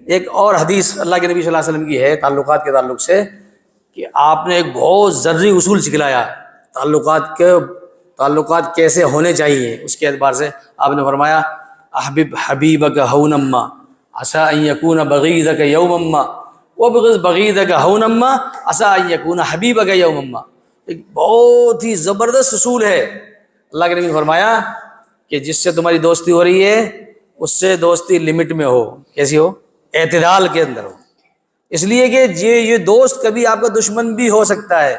एक और हदीस अल्लाह के नबी सल्लल्लाहु अलैहि वसल्लम की है ताल्लुकात के ताल्लुक से कि आपने एक बहुत ज़रूरी उसूल सिखलाया ताल्लुकात कैसे होने चाहिए। उसके एतबार से आपने फरमाया अहबिब हबीबक हौनम्मा असा अन यकून बगीदक यौमम्मा वबग़िज़ बगीदक हौनम्मा असा अन यकून हबीबक यौमम्मा। एक बहुत ही ज़बरदस्त उसूल है। अल्लाह के नबी ने फरमाया कि जिससे तुम्हारी दोस्ती हो रही है उससे दोस्ती लिमिट में हो। कैसी हो? एतदाल के अंदर हो। इसलिए कि ये दोस्त कभी आपका दुश्मन भी हो सकता है।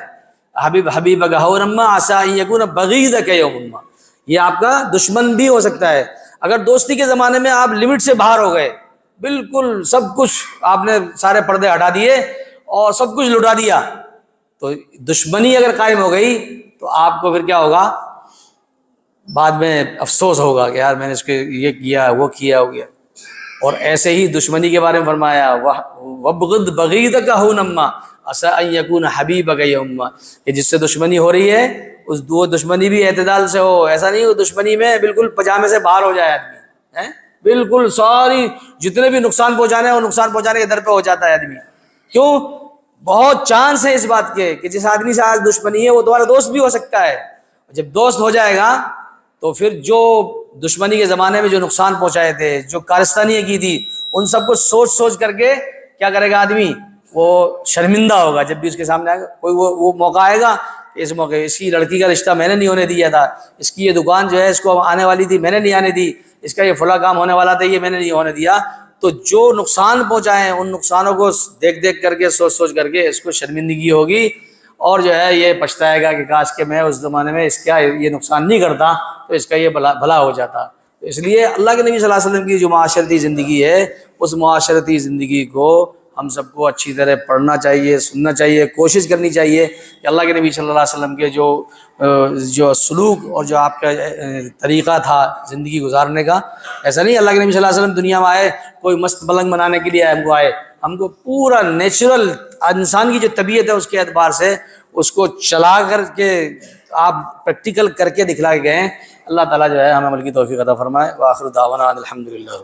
हबीब हबीब गहौरम्मा आसा यकून बगीद के यौमम्मा, ये आपका दुश्मन भी हो सकता है। अगर दोस्ती के ज़माने में आप लिमिट से बाहर हो गए, बिल्कुल सब कुछ आपने सारे पर्दे हटा दिए और सब कुछ लुटा दिया, तो दुश्मनी अगर कायम हो गई तो आपको फिर क्या होगा? बाद में अफसोस होगा कि यार मैंने इसके ये किया वो किया हो गया। और ऐसे ही दुश्मनी के बारे में फरमाया वबग़िज़ बगीदक हौनम्मा असा अन यकून हबीबक यौमम्मा, कि जिससे दुश्मनी हो रही है उस वो दुश्मनी भी एतदाल से हो। ऐसा नहीं हो दुश्मनी में बिल्कुल पजामे से बाहर हो जाए आदमी, है बिल्कुल सारी जितने भी नुकसान पहुँचाने हैं वो नुकसान पहुँचाने के दर पे हो जाता है आदमी। क्यों? बहुत चांस है इस बात के कि जिस आदमी से आज दुश्मनी है वो तुम्हारा दोस्त भी हो सकता है। जब दोस्त हो जाएगा तो फिर जो दुश्मनी के ज़माने में जो नुकसान पहुंचाए थे, जो कारस्तानियाँ की थी, उन सबको सोच सोच करके क्या करेगा आदमी? वो शर्मिंदा होगा जब भी उसके सामने आएगा कोई वो मौका आएगा। इस मौके इसकी लड़की का रिश्ता मैंने नहीं होने दिया था, इसकी ये दुकान जो है इसको आने वाली थी मैंने नहीं आने दी, इसका ये फला काम होने वाला था ये मैंने नहीं होने दिया। तो जो नुकसान पहुँचाए उन नुकसानों को देख देख करके सोच सोच करके इसको शर्मिंदगी होगी और जो है ये पछताएगा कि काश के मैं उस ज़माने में इसका ये नुकसान नहीं करता तो इसका ये भला हो जाता। तो इसलिए अल्लाह के नबी सल्लल्लाहु अलैहि वसल्लम की जो माशरती ज़िंदगी है उस माशरती ज़िंदगी को हम सबको अच्छी तरह पढ़ना चाहिए, सुनना चाहिए, कोशिश करनी चाहिए कि अल्लाह के नबी सल्लल्लाहु अलैहि वसल्लम के जो सलूक और जो आपका तरीक़ा था ज़िंदगी गुजारने का, ऐसा नहीं अल्लाह के नबी सल्लल्लाहु अलैहि वसल्लम दुनिया में आए कोई मस्त पलंग बनाने के लिए हमको आए। हमको पूरा नेचुरल इंसान की जो तबीयत है उसके एतबार से उसको चला करके आप प्रैक्टिकल करके दिखला के गए। अल्लाह ताला जो है हमें अमल की तौफीक अता फरमाए। व आखिर दावाना अल्हम्दुलिल्लाह।